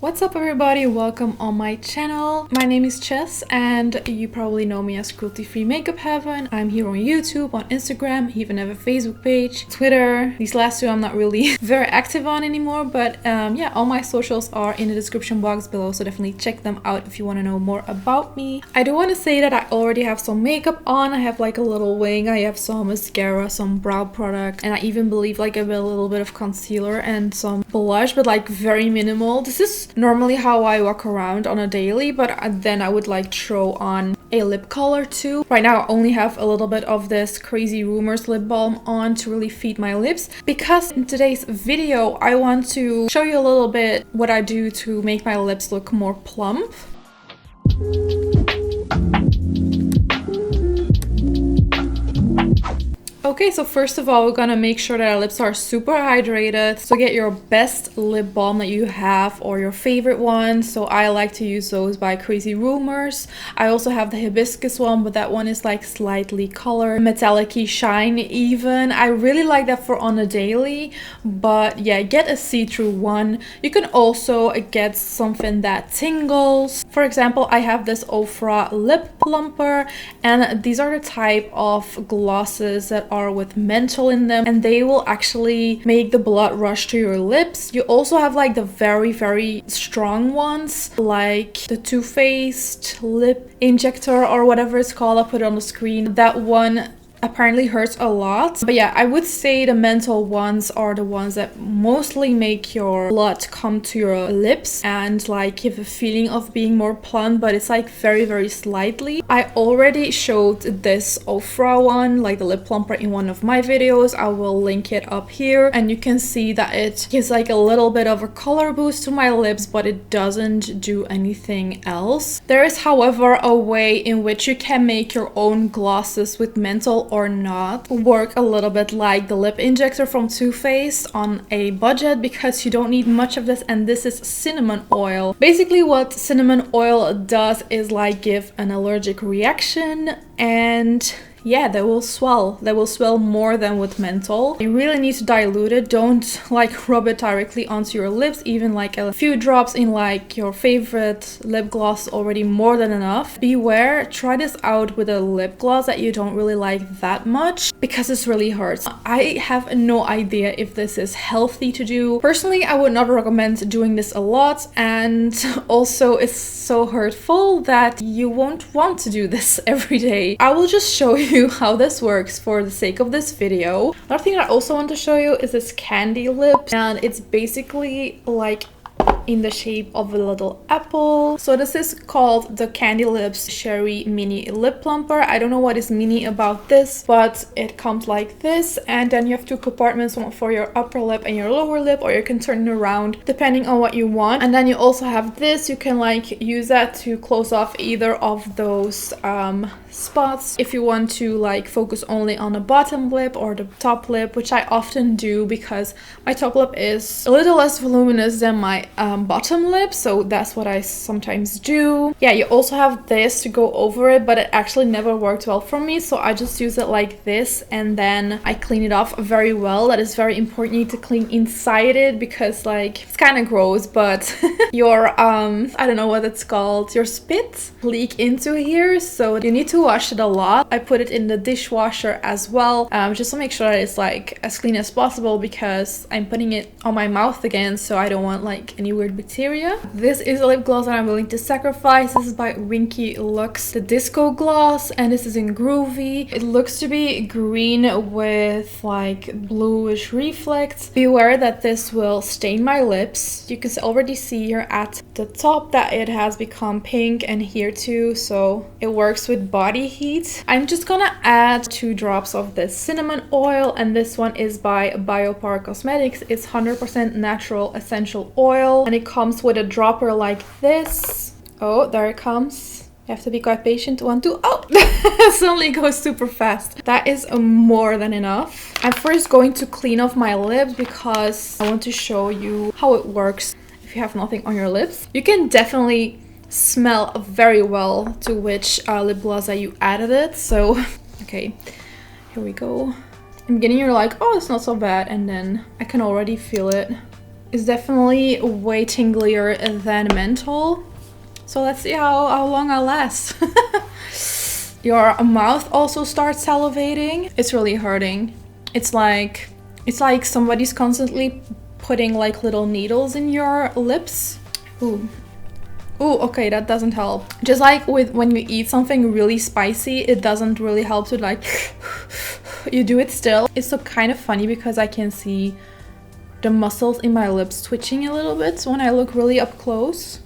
What's up everybody, welcome on my channel. My name is Chess and you probably know me as Cruelty-Free Makeup Heaven. I'm here on YouTube, on Instagram, even have a Facebook page, Twitter. These last two I'm not really very active on anymore, but yeah, all my socials are in the description box below, so definitely check them out if you want to know more about me. I do want to say that I already have some makeup on. I have like a little wing, I have some mascara, some brow product, and I even believe like a little bit of concealer and some blush, but like very minimal. This is normally how I walk around on a daily, but then I would like throw on a lip color too. Right now I only have a little bit of this Crazy Rumors lip balm on to really feed my lips, because in today's video I want to show you a little bit what I do to make my lips look more plump. Okay, so first of all, we're gonna make sure that our lips are super hydrated. So get your best lip balm that you have or your favorite one. So I like to use those by Crazy Rumors. I also have the hibiscus one, but that one is like slightly colored, metallic-y shine even. I really like that for on a daily, but yeah, get a see-through one. You can also get something that tingles. For example, I have this Xoxo lip plumper, and these are the type of glosses that are with menthol in them, and they will actually make the blood rush to your lips. You also have like the very strong ones, like the Too Faced lip injector or whatever it's called. I'll put it on the screen. That one apparently hurts a lot, but yeah, I would say the menthol ones are the ones that mostly make your blood come to your lips and like give a feeling of being more plump, but it's like very slightly. I already showed this Xoxo one, like the lip plumper, in one of my videos. I will link it up here, and you can see that it gives like a little bit of a color boost to my lips, but it doesn't do anything else. There is, however, a way in which you can make your own glosses with menthol or not work a little bit like the lip injector from Too Faced on a budget, because you don't need much of this, and this is cinnamon oil. Basically what cinnamon oil does is like give an allergic reaction, and yeah, they will swell. They will swell more than with menthol. You really need to dilute it. Don't like rub it directly onto your lips. Even like a few drops in like your favorite lip gloss is already more than enough. Beware, try this out with a lip gloss that you don't really like that much, because this really hurts. I have no idea if this is healthy to do. Personally, I would not recommend doing this a lot, and also it's so hurtful that you won't want to do this every day. I will just show you how this works for the sake of this video. Another thing I also want to show you is this candy lip, and it's basically like in the shape of a little apple. So this is called the Candy Lips Cherry Mini Lip Plumper. I don't know what is mini about this, but it comes like this, and then you have two compartments, one for your upper lip and your lower lip, or you can turn it around depending on what you want. And then you also have this, you can like use that to close off either of those spots if you want to like focus only on the bottom lip or the top lip, which I often do because my top lip is a little less voluminous than my bottom lip, so that's what I sometimes do. Yeah, you also have this to go over it, but it actually never worked well for me, so I just use it like this, and then I clean it off very well. That is very important. You need to clean inside it, because like it's kind of gross, but your I don't know what it's called, your spit leak into here, so you need to wash it a lot. I put it in the dishwasher as well, just to make sure that it's like as clean as possible, because I'm putting it on my mouth again, so I don't want like any weird bacteria. This is a lip gloss that I'm willing to sacrifice. This is by Winky Lux, the Disco Gloss, and this is in Groovy. It looks to be green with like bluish reflects. Beware that this will stain my lips. You can already see here at the top that it has become pink, and here too, so it works with body heat. I'm just gonna add 2 drops of this cinnamon oil, and this one is by Biopar Cosmetics. It's 100% natural essential oil, and it comes with a dropper like this. Oh, there it comes. You have to be quite patient. 1, 2, oh! Suddenly it goes super fast. That is more than enough. I'm first going to clean off my lips, because I want to show you how it works if you have nothing on your lips. You can definitely smell very well to which lip gloss that you added it. So okay, here we go. In the beginning you're like, oh, it's not so bad, and then I can already feel it is definitely way tinglier than menthol. So let's see how long I'll last. Your mouth also starts salivating. It's really hurting. It's like somebody's constantly putting like little needles in your lips. Ooh. Ooh, okay, that doesn't help. Just like with when you eat something really spicy, it doesn't really help to like you do it still. It's so kind of funny because I can see the muscles in my lips twitching a little bit when I look really up close.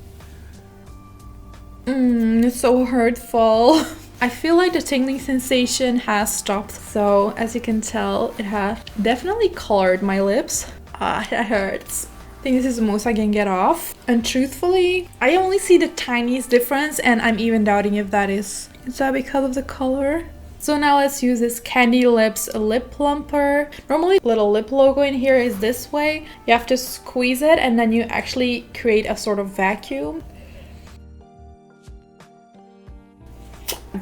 It's so hurtful. I feel like the tingling sensation has stopped. So as you can tell, it has definitely colored my lips. Ah, that hurts. I think this is the most I can get off. And truthfully, I only see the tiniest difference, and I'm even doubting if that is that because of the color? So now let's use this Candy Lips lip plumper. Normally little lip logo in here is this way. You have to squeeze it and then you actually create a sort of vacuum.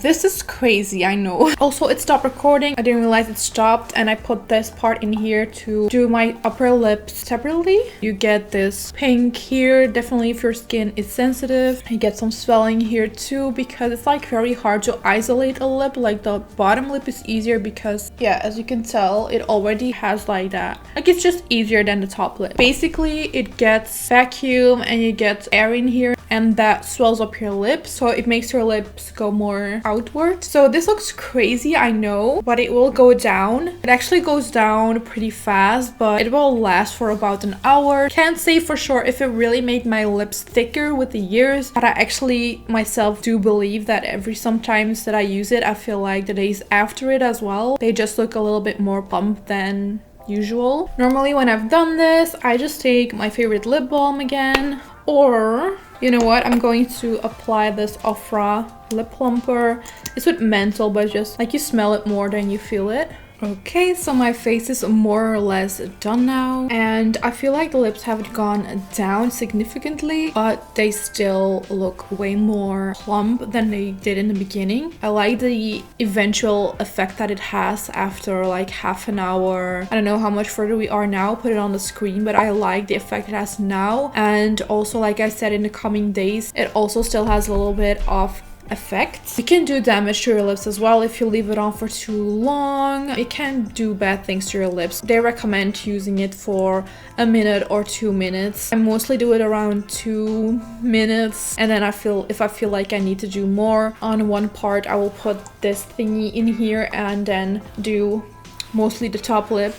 This is crazy, I know. Also, it stopped recording. I didn't realize it stopped, and I put this part in here to do my upper lips separately. You get this pink here. Definitely if your skin is sensitive. You get some swelling here too, because it's like very hard to isolate a lip. Like the bottom lip is easier because, yeah, as you can tell, it already has like that. Like it's just easier than the top lip. Basically, it gets vacuum and you get air in here, and that swells up your lips, so it makes your lips go more outward. So this looks crazy, I know, but it will go down. It actually goes down pretty fast, but it will last for about an hour. Can't say for sure if it really made my lips thicker with the years, but I actually myself do believe that sometimes that I use it, I feel like the days after it as well, they just look a little bit more plump than usual. Normally when I've done this, I just take my favorite lip balm again, or you know what, I'm going to apply this Ofra lip plumper. It's with menthol, but just like you smell it more than you feel it. Okay, so my face is more or less done now, and I feel like the lips haven't gone down significantly, but they still look way more plump than they did in the beginning. I like the eventual effect that it has after like half an hour. I don't know how much further we are now, put it on the screen, but I like the effect it has now. And also, like I said, in the coming days, it also still has a little bit of effect. It can do damage to your lips as well if you leave it on for too long. It can do bad things to your lips. They recommend using it for a minute or 2 minutes. I mostly do it around 2 minutes, and then if I feel like I need to do more on one part, I will put this thingy in here and then do mostly the top lip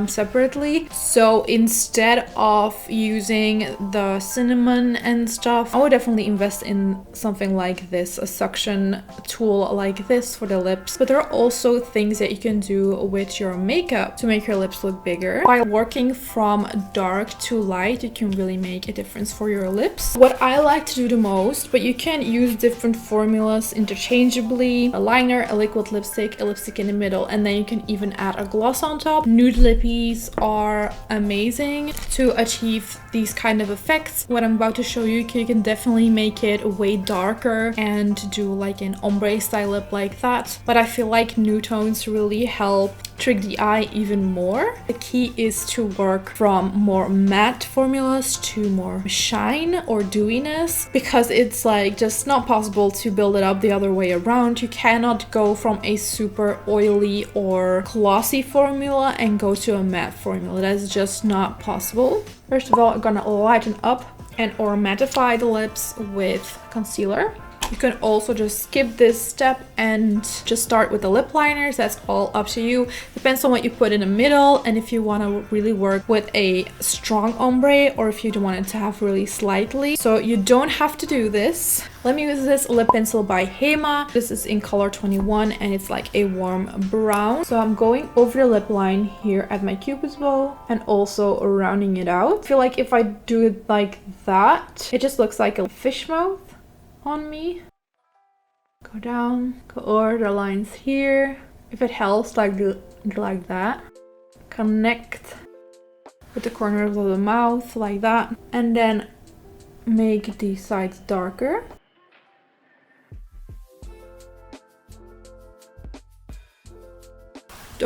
separately. So instead of using the cinnamon and stuff, I would definitely invest in something like this, a suction tool like this for the lips. But there are also things that you can do with your makeup to make your lips look bigger. By working from dark to light, you can really make a difference for your lips. What I like to do the most, but you can use different formulas interchangeably, a liner, a liquid lipstick, a lipstick in the middle, and then you can even add a gloss on top. Nude lippies are amazing to achieve these kind of effects. What I'm about to show you, you can definitely make it way darker and do like an ombre style lip like that. But I feel like nude tones really help trick the eye even more. The key is to work from more matte formulas to more shine or dewiness, because it's like just not possible to build it up the other way around. You cannot go from a super oily or glossy formula and go to a matte formula. That is just not possible. First of all, I'm gonna lighten up and or mattify the lips with concealer. You can also just skip this step and just start with the lip liners. That's all up to you. Depends on what you put in the middle, and if you want to really work with a strong ombre or if you don't want it to have really slightly. So you don't have to do this. Let me use this lip pencil by Hema. This is in color 21 and it's like a warm brown. So I'm going over the lip line here at my cupid's bow and also rounding it out. I feel like if I do it like that, it just looks like a fish mouth on me. Go down, go over the lines here. If it helps, like that. Connect with the corners of the mouth like that, and then make these sides darker.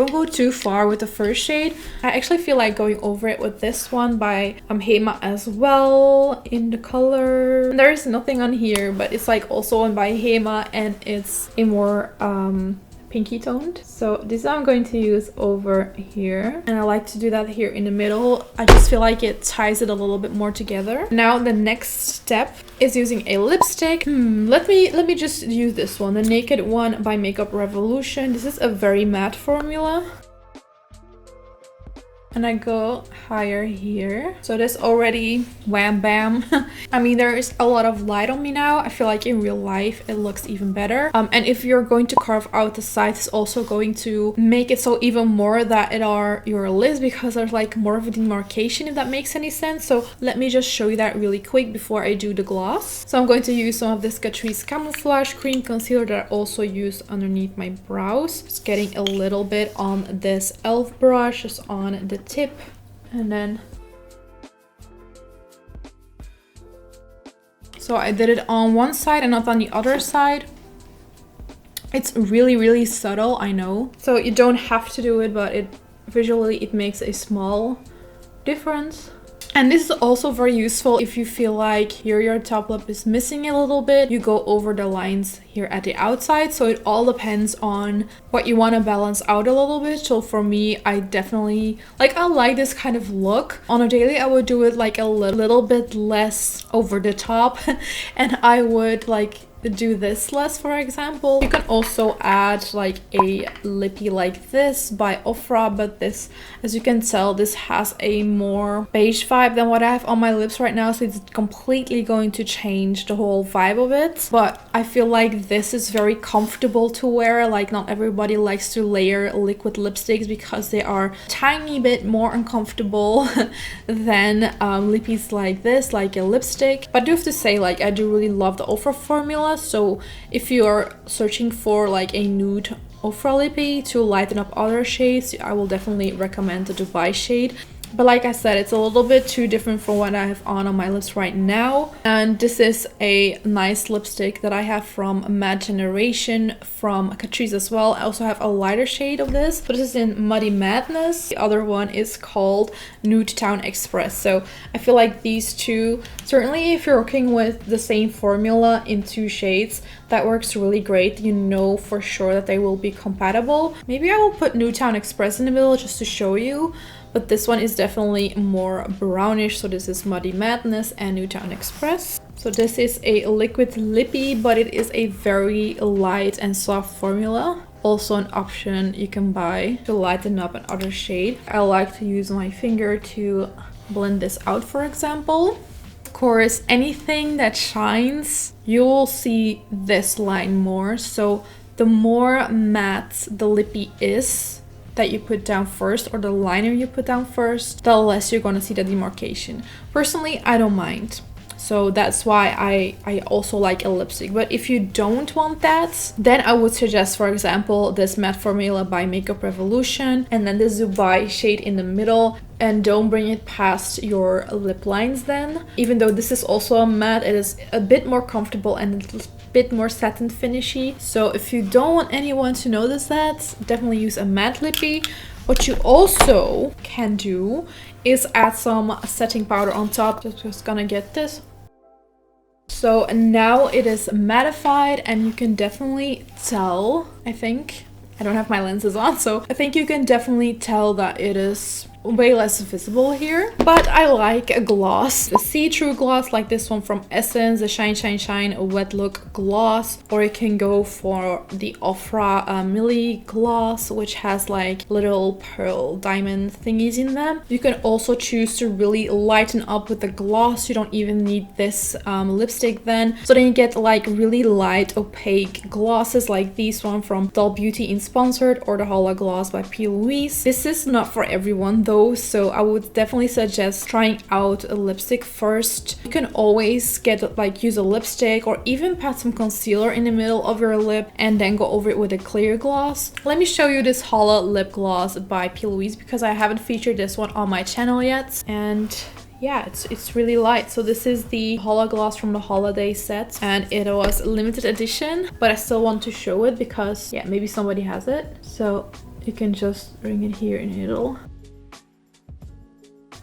don't go too far with the first shade. I actually feel like going over it with this one by Hema as well in the color. There is nothing on here, but it's like also on by Hema, and it's a more pinky toned. So this I'm going to use over here, and I like to do that here in the middle. I just feel like it ties it a little bit more together. Now the next step is using a lipstick. Let me just use this one, the Naked one by Makeup Revolution. This is a very matte formula. And I go higher here. So this already wham bam. I mean, there is a lot of light on me now. I feel like in real life it looks even better. And if you're going to carve out the sides, it's also going to make it so even more that it are your lips, because there's like more of a demarcation, if that makes any sense. So let me just show you that really quick before I do the gloss. So I'm going to use some of this Catrice Camouflage Cream Concealer that I also use underneath my brows. Just getting a little bit on this e.l.f. brush, just on the tip, and then so I did it on one side and not on the other side. It's really subtle, I know, so you don't have to do it, but it visually it makes a small difference. And this is also very useful if you feel like here your top lip is missing a little bit. You go over the lines here at the outside. So it all depends on what you want to balance out a little bit. So for me, I definitely I like this kind of look. On a daily, I would do it like a little bit less over the top, and I would do this less, for example. You can also add like a lippy like this by Ofra, but this, as you can tell, this has a more beige vibe than what I have on my lips right now, so it's completely going to change the whole vibe of it. But I feel like this is very comfortable to wear. Like, not everybody likes to layer liquid lipsticks because they are a tiny bit more uncomfortable than lippies like this, like a lipstick. But I do have to say, like, I do really love the Ofra formula. So if you are searching for like a nude Ofra lippy to lighten up other shades, I will definitely recommend the Dubai shade. But like I said, it's a little bit too different from what I have on my lips right now. And this is a nice lipstick that I have from Mad Generation from Catrice as well. I also have a lighter shade of this. So this is in Muddy Madness. The other one is called Nude Town Express. So I feel like these two, certainly if you're working with the same formula in two shades, that works really great. You know for sure that they will be compatible. Maybe I will put Nude Town Express in the middle just to show you. But this one is definitely more brownish. So this is Muddy Madness and Nude Town Express. So this is a liquid lippy, but it is a very light and soft formula. Also an option you can buy to lighten up another shade. I like to use my finger to blend this out, for example. Of course, anything that shines, you will see this line more. So the more matte the lippy is that you put down first, or the liner you put down first, the less you're gonna see the demarcation. Personally, I don't mind. So that's why I also like a lipstick. But if you don't want that, then I would suggest, for example, this matte formula by Makeup Revolution, and then this Dubai shade in the middle, and don't bring it past your lip lines then. Even though this is also a matte, it is a bit more comfortable and a bit more satin finishy. So if you don't want anyone to notice that, definitely use a matte lippy. What you also can do is add some setting powder on top. Just gonna get this. So now it is mattified, and you can definitely tell, I think, I don't have my lenses on, so I think you can definitely tell that it is way less visible here. But I like a gloss, the see-through gloss like this one from Essence, the Shine Shine Shine Wet Look gloss, or you can go for the Ofra Millie gloss, which has like little pearl diamond thingies in them. You can also choose to really lighten up with the gloss. You don't even need this lipstick then. So then you get like really light opaque glosses like this one from Doll Beauty in Sponsored, or the Holla Gloss by P. Louise. This is not for everyone though, so I would definitely suggest trying out a lipstick first. You can always get like use a lipstick, or even pat some concealer in the middle of your lip and then go over it with a clear gloss. Let me show you this Holla lip gloss by P. Louise, because I haven't featured this one on my channel yet, and yeah, it's really light. So this is the Holla gloss from the holiday set, and it was limited edition, but I still want to show it because yeah, maybe somebody has it. So you can just bring it here in the middle.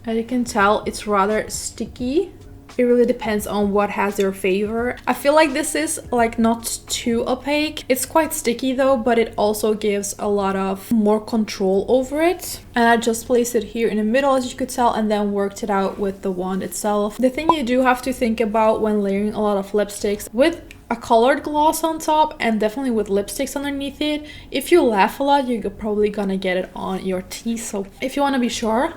As you can tell, it's rather sticky. It really depends on what has your favor. I feel like this is like not too opaque. It's quite sticky though, but it also gives a lot of more control over it. And I just placed it here in the middle, as you could tell, and then worked it out with the wand itself. The thing you do have to think about when layering a lot of lipsticks, with a colored gloss on top and definitely with lipsticks underneath it, if you laugh a lot, you're probably gonna get it on your teeth. So if you want to be sure,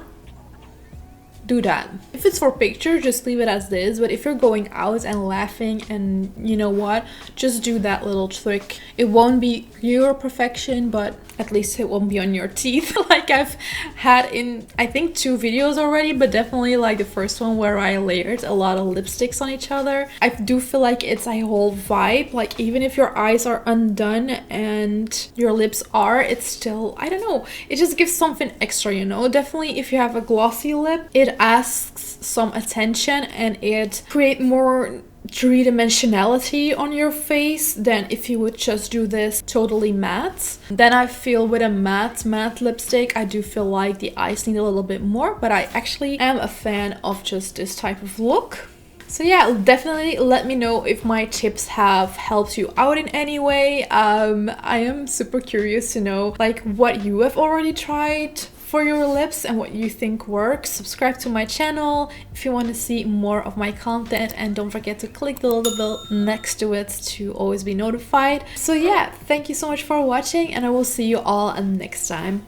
do that. If it's for picture, just leave it as this, but if you're going out and laughing, and you know what, just do that little trick. It won't be pure perfection, but at least it won't be on your teeth. Like I've had in I think 2 videos already, but definitely like the first one where I layered a lot of lipsticks on each other. I do feel like it's a whole vibe. Like even if your eyes are undone and your lips are, it's still, I don't know, it just gives something extra, you know. Definitely if you have a glossy lip, it asks some attention and it creates more three-dimensionality on your face than if you would just do this totally matte. Then I feel with a matte lipstick, I do feel like the eyes need a little bit more, but I actually am a fan of just this type of look. So yeah, definitely let me know if my tips have helped you out in any way. I am super curious to know like what you have already tried for your lips and what you think works. Subscribe to my channel if you want to see more of my content, and don't forget to click the little bell next to it to always be notified. So yeah, thank you so much for watching, and I will see you all next time.